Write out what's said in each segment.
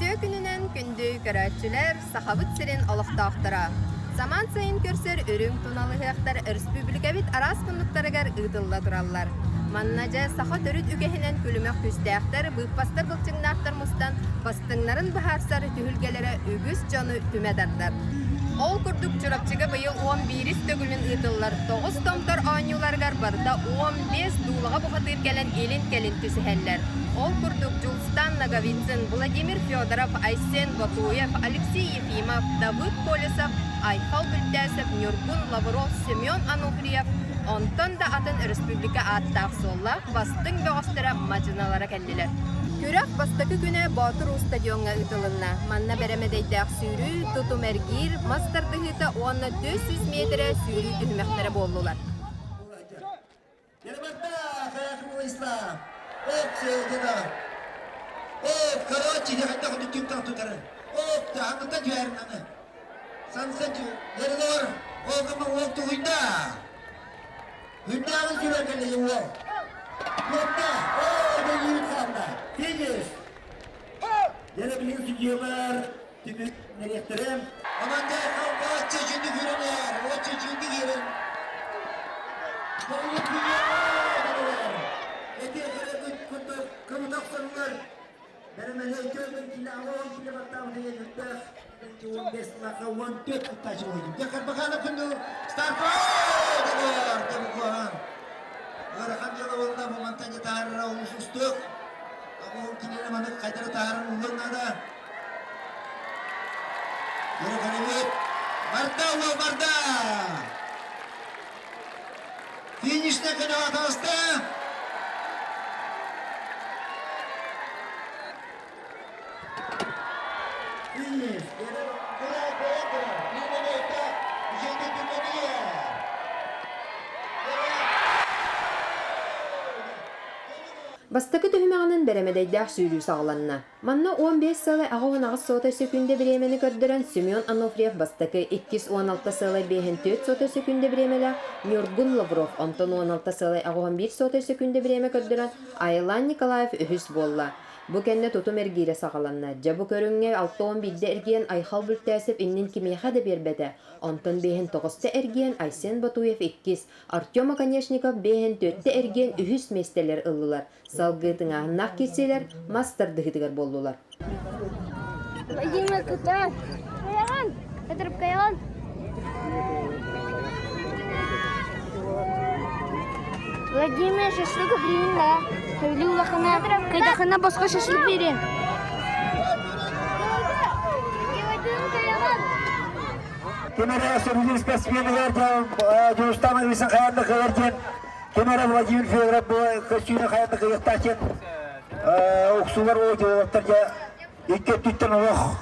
Күстөө күнүнен күндү көрәтчүләр сахабыт сирен олохтаахтара. Заман сайын көрсөр өрүң туналыһыактар республика бит арас кунуктарыгар ыдылла тураллар. Маннажа саха төрүт үгеһинен күлүмөк күстәхтер быппастар былчыңнаахтар мустан бастыңнарын баһарсар түһүлгелере үгүс жону түмәдәрдәр. Ол курдук чурапчыга быйыл 11 төгүлүн ыдыллар. 9 томтор аанюларгар барда 15 дуулага бухатыр келен элин түсүһәлләр. Ол курдук Жулстан Наговицын, Владимир Федоров, Айсен Батуев, Алексей Ефимов, Давыд Колесов, Айхал Бүлтәсов, Нюргун Лавров, Семен Ануфриев, Онтон да атын республика аттақ солла бастың бөғастыра мажыналара кәлділер. Көрәк бастықы күні Батыр стадионға ұтылынна. Манна бәрәмедейдәк сүйрі, тұтым әргир, мастардығыта 400 метрі сүйрі үмәқтері болдылар. Короче, я хотел ходить в там тутары. Да, а ну-то дверь надо. Сансачу, Ерлор, кама волту уйда. Уйда вы сюда кали его. Уйда, да не видно. Видишь? Я блин судьялар, тебе директором. Аманда, очень чуди гюренер, очень чуди гюрен. Kırmızılar, benim eleytörüm ki Allah'ın ki baktım diye gitti. Ki 15 laka 14 taşı oydu. Yakın bakalım kundu. Start diyor. Demukan. Arakan jalavalda bu mantanya taharra ulustuk. Ama o kinene manık kaydara taharra ulunada. Yürü kalemit. Barda uva barda. Finishne kanaat hasta. Бастакы төһүмәгенен бәрәмәдәйдәк сүйрүү сагаланна. Манна 15 салы агын агыс сота секунде биремени көрдөрөн Семен Ануфриев бастакы 216 салы 5 сота секунде биремеле, Нюргун Лавров Антон 16 салы 1 сота секунде биреме көрдөрөн Айлан Николаев үһүс болла. Бу кенне тутум эргире сагаланна. Жабу көрүнгө 6-11 эрген Айхал Бүлтәсев иннин кимеха да бербеде. Антон 9 эрген Айсен Батуев 2, Артем Конечников 4 эрген үһүс местелер ыллылар. Салгытыңа нак китселер мастардыгыдыгар болдулар. Владимир Кутаев. Каяган. Катырып каяган. Владимир шашлык берин да. Хәйле улахына, кайдахына башка шашлык берин. Кемера сөрүлүр спортсменлер Жулстан Наговицын каянда каярген. Кемера Владимир Федоров костюмы каянда каяктачен. Оксулар ойдыларга эки түттен олох.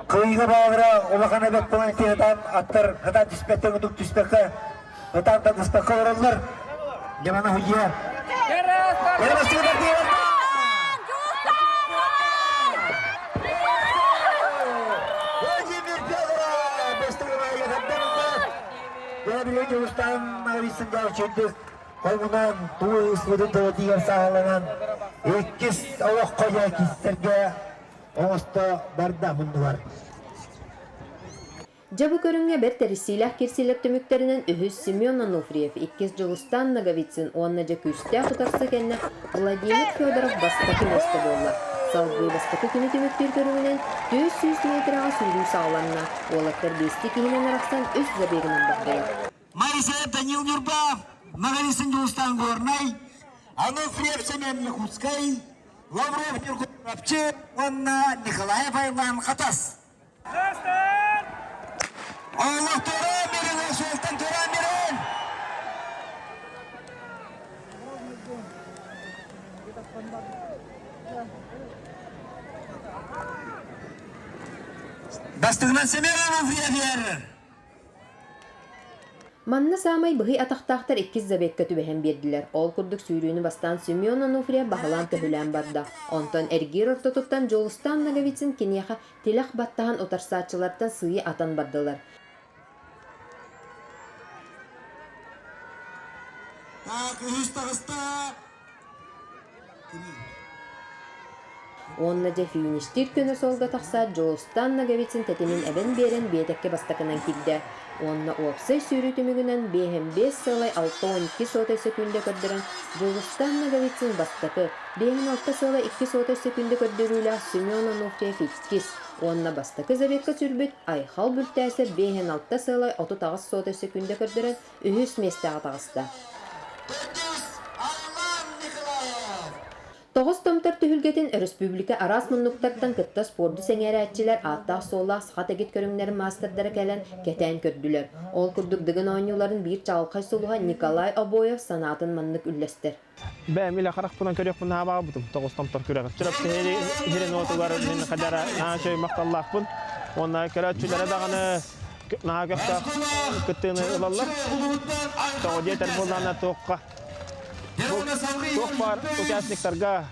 Кыйга багыра улахана бек планетадан аттар када диспеттен үтүк диспекке. Отан да диспекке оралар. Жамана хуҗия. Жулстан Наговицын жаучыдык колунан туй исвыды дигер сагаланан 2 олох коя кистерге оңосто барда мундулар. Жабу көрүнгө бер терисилах кирсилер төмүктеринен үһүс Семен Ануфриев 2 Жулстан Наговицын оннажа күстә кутарсы кенне Владимир Федоров бастакы месте болла. Салгы бастакы күнү төмүктер көрүнгөнен 400 метрга сүйрүү сагаланна. Олаттар бести кийинен араксан өз забегинен бактылар. Майсия Данил Нюрбав, Наговицын Жулстан Горнай, Ануфриев Семен Якутской, Лавров Нюргун Рапче, Анна Николаев Айлан Хатас. Allah Turan verin, Sultan Turan verin. Bastığından Semer'in ufriye Манна самай быһый атактактар 2 забекке түбәһен бердилер. Ол курдук сүйрүүнү бастан Семен Ануфриев баһалан төһүлән барда. Онтон эргир ортотуттан Жулстан Наговицын кинеха тилах баттахан отарсаатчылардан сыйы атан бардылар. Онна же фиништир күнө солга тақса Жолустан Нагавицин тетинин эбен берен биетекке бастакынан килде. Онна опсай сүйрі түмігінен 5 сылай 6-12 сотой секунде көрдірін Жолустан Нагавицин бастакы 5-6 сылай 2 сотой секунде көрдірілі Семен Онуфриев 2. Онна бастакы забекка сүрбіт Айхал бүлтәсі 5-6 сылай 30 сотой секунде көрдірін үхіс местеға тағыста. Тоғыз томтар түхілгетін республика арас мұннуқтардан кытта спорды сәңәрәтчілер аттақ солақ сақат әгет көріңнер мастырдары кәлін кәтән көрділер. Ол күрдігдігін ойнуларын бір чалқай сұлуға Николай Обоев санатын маннық үлләстер. Бәм иле қарақ бұнан көрек бұнан абаға бұдым, тоғыз томтар көрек. Чырапты херен отылары мен қадара нағашой мақталлақ бұн. Онна көрәтчілері дағаны наға көқтақ күттіғыны ұлалар. Тоғы детер болдағына тоққа. Çok var участниктарга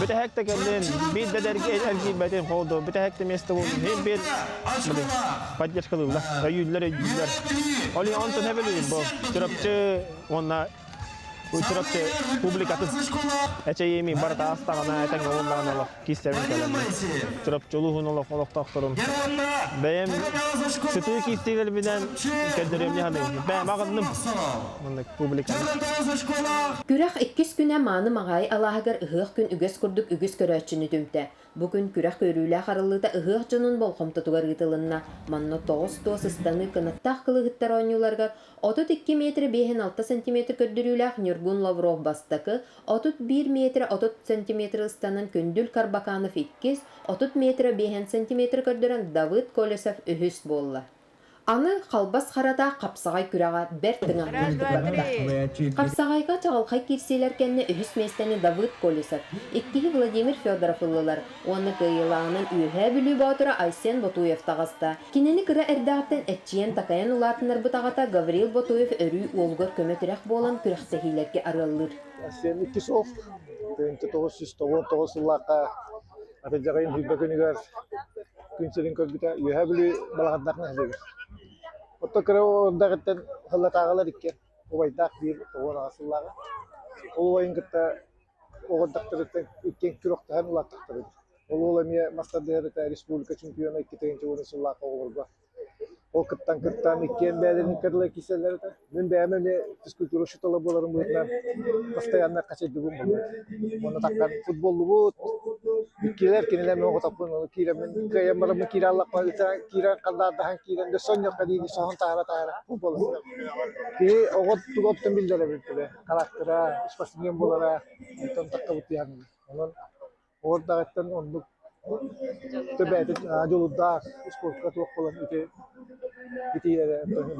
bir hekte gelin bir de dergi beten oldu bir hekte meste oldu hem bir поддержкалылар районлар oli onto ne bileyim bu çırapçı ona çırapçı publikatın eçeyimi barata astana eten onlarına ola kisterin kalan çırapçılığı ola olaqtaqtırın benim sütü kisteler bilen kederimli halı ben mağandım bunu publikatın Күрәх 2 күнә маны мағай алағығыр ұғық күн үгіз күрдік үгіз көрәтшіні дүмті. Бүгін күрәх көрілі қарылыда ұғық жонын болқымты туғар ғытылынна. Манны 9 ыстаны кынаттақ қылы ғыттар ойнуларға 32 метр 5-6 см көддірілі Нюргун Лавров бастықы, 31 метр 30 см ыстанын Көндүл Карбаканов 2, 30 метр 5 см көддірін Давыд Колесов үхіс болла. Аны қалбас қарада қапсағай күраға бәр тыңақ мұндықларында. Қапсағайға чағалқай керселер кәнне үхіс местені Давыд Колесов, 2 Владимир Федоров ұлылар, оны қиылағының үйе бүлі баутыра Айсен Ботуев тағаста. Кенені кіра әрдағаттен әтчиен тақайын ұлатынар бұтағата Гаврил Ботуев өрі олғыр көметірек болан күрәқсәхилерге арылыр. Sen 2 sof, 1999 yıllarda Atatürk'ün hübbekünüger günselin körbüte yühebülü balağındakına hazırdır. Otta kere orada gitten hılla tağalar ikken, o baydak bir oğun asılları. O bayın gıtta oğun taktırıktan ikken küroktahan ulat taktırıdır. O olamaya Mastadiyarıta Respublika Çempiyonu 2 teyince onu sullaka olurdu. O kıttan ikken beylerini kırıla kiseleri de. Ben beğenmemle fiskültürü şutalı bolarım boyundan постоянно kaçaydı bu bunu. Onu takkan futbollu bu. Kiler kiniler onu tapın onu kiremin kayamlarımı kiralak var. Kiran kadar daha kiren de son yok kadini son tahara futbol. Ki o gottum bildire bir karaktera, spasiyen bolara tam takkabutiyan. Onun orada gitten onu Tebet joludda spor katılak olan iti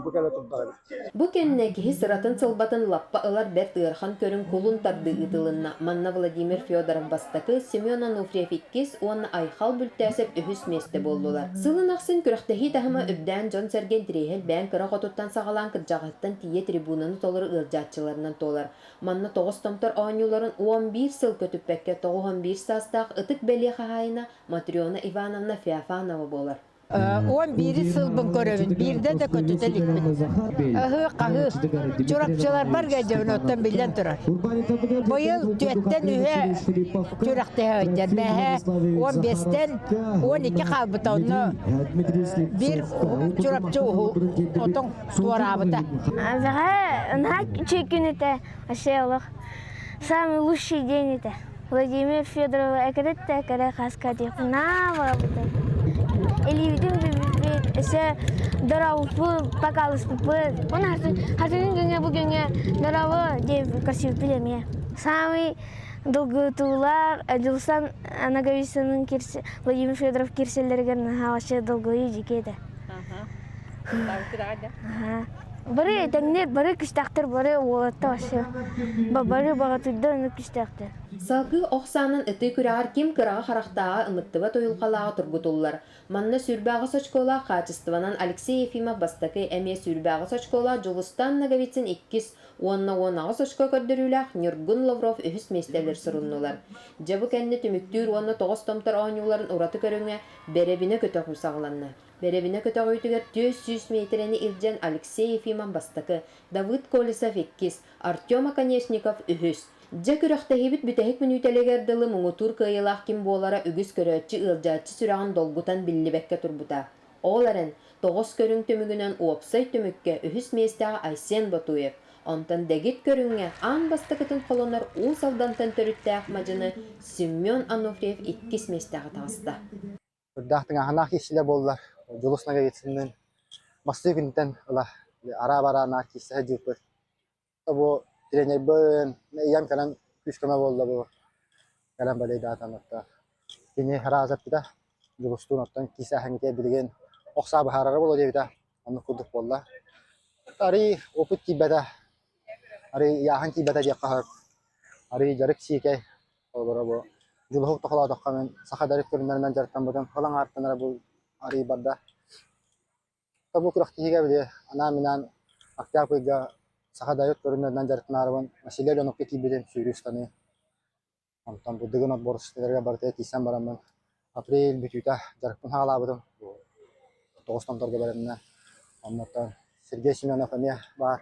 bu kadar tuttar. Bu kenneki sıratın sılbatın lappa ılar ber tığırхан körün kolun tardı ıdılınna Manna Vladimir Fyodorov bastakı Semyon Onufriyev 2, onu Ayxal bültәсіп ühüs meste boldular. Sılın aqsın kürektehi tahıma öbdən John Sergen Trehel bən kıra qotuttan sağalan kırcağıttan tiye tribunanı tolur ılcatçılarından tolar. Manna 9 tomtar oynuların 11 sıl kötüpbekke 11 sastaq ıtık beli xahayına Matriona Ivanovna Feofanova bolar. 11 sılbın körövün, birde de kötütelikmin. Ahı, çorapçılar var gecevin ottan bilden durar. Bu yıl tüetten ühe çörektehe öder. Behe 15'ten 12 kalbıta onu bir çorapçı otun tuvarabıta. Она чекинете, аселых. Самый лучший день это. Владимир Федоров экретте, экре хаскати. Или видим ese даравы покалыспы. Он хартын генге bu генге даравы деп красив билеме. Самый долгий тулар Жолустан Наговицинның кирсе Владимир Федоров кирселерген хавашы долгий жикеде. Бары тәңнер, бары күштәктер, бары олатта башы. Бары бағатыйда оны күштәктер. Салгы оқсанын ыты күрәғар кем кыраға харақтаға ымыттыва тойылқалаға тұргутулар. Манна сүрбәғы сочкола қачыстыванан Алексей Ефимов бастакы әме сүрбәғы сочкола Жолустан Наговицин 2, онна сочко көрдіріләқ Нюргун Лавров үхіс местелер сұрыннулар. Жабы кәнді түміктүр онна 9 томтар ойнуларын ұраты көріңе бәребіне көтөқ ұсағыланна. Беребine kötü öğütüger 400 metreni ilgen Alexey Efimov бастакы, Давыд Колесов 2, Артем Оконечников ühüs. Дьэ күрөхтэһибит бүтэһик мүнүтэлегер дылы муңутур кыйылах ким буолара үгүс көрөөччү ылжааччы сүрэҕин долгутан биллибэкке турбута. Оларын тоҕос көрүң төмүгүнөн уопсай төмүкке үһүс местаға Айсен Батуев. Онтан дэгит көрүңэ аан бастакытын холонор уу салдантан төрүttäэх мажыны Семен Ануфриев иккис местаға тағыста. Үрдәхтің ағанақ кешілі болдылар. Жолысынаға кетсінмен. Масты күнтен ара-бара нақ кесігі жүрпір. Бұл тренер бұл ем кәлем күшкіме болды бұл. Кәлем бәлейді атанатта. Кені разап біда. Жолыстың оттан кесі әңгіте білген. Оқса бұхарары болу дейбіда. Оны күрдік болды. Ари опыт кейбәді. Ари яғын кейбәді дек қағыр. Ари жарық сикей. Бұл Julhuk toqla toqqamen saqadarik görünmerinden jartan bodan falan artanara bu ari badda. Tabu kuraqtiga bile ana minan aktyapiga saqadarik görünmerinden jartnarban masiler onu peki bilen sürüstani. Ondan bu degona borçlarga barte kisan baraman. April bütüta jarpun hala bodan. Toqostan torga barana. Ondan Sergey Semyonov amiya var.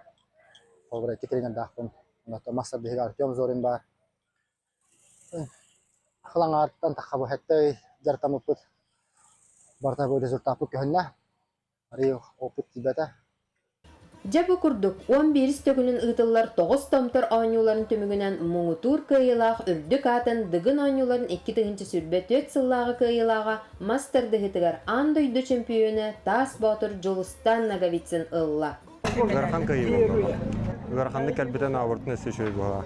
Obra kitringen daqpun. Ondan masab biga Artyom Zorin var. Kılangardan takabı hatta jartamıpıt barta bu rezultatı köhünne ari oput kibete. Жабы курдук 11 төгүнүн ытыллар 9 томтор оонюларын төмүгүнөн муңутур кыйылаах үрдүк атын дыгын оонюларын 2 тыгынчы сүрбе 4 сыллагы кыйылаага мастер дыгытыгар андойду чемпионы Тас Батыр Жолустан Наговицин ылла. Гархан кайылы. Гарханды калбитен авыртын эсе шөй бала.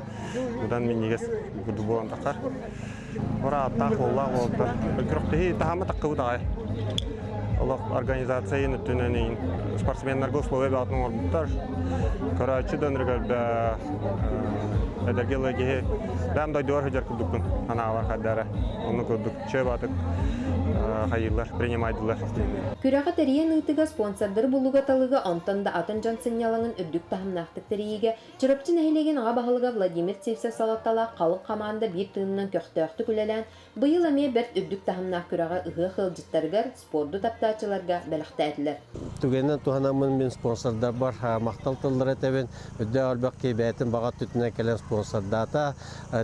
Будан мен негес гудубон такар. Ора ата холла голда. Бекрохти тахама такыбыдай. Allah organizasiyonu tünenin sportsmenler goslove batın ordular. Karachi dönürler de edergelige ben de diyor hacer kurdukun. Ana var kadara. Onu kurduk. Çöbatık hayırlar принимайдылар. Күрәгә тәриян ытыга спонсордыр булуга талыга онтан да атын жан сынялаңын үрдүк тахымнактык тәриеге чырыпчы нәһилеген ага баһылыга Владимир Цевсев салаттала калык команда бир тыыннан көктөктү күләлән быйыл эме бер үрдүк тахымнак күрәгә ыгы хылжыттаргар спорту таптаачыларга бәләхтәтләр. Түгеннән туһанамын мен спонсордар бар, макталтылар әтәбен үдә албак кебәтен бага түтүнә кәлән спонсордата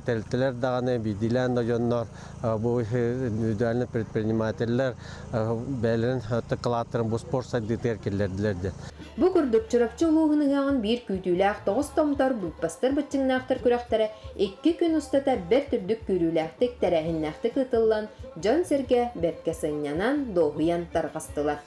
тәлтеләр даганы бидилән дәҗоннар бу үдәлне предпринимательләр бәлен тыкылатырын бу спорт саддитер келләрдиләрде. Бу күрдүк чырыпчы улугыныган бир күтүләк 9 томтар булпастыр битчиңнактыр күрәхтәре 2 көн устата бер түрдүк күрүләктек тәрәһиннәктек ытыллан Жан Серге Беркесеннянан доһуян таргастылар.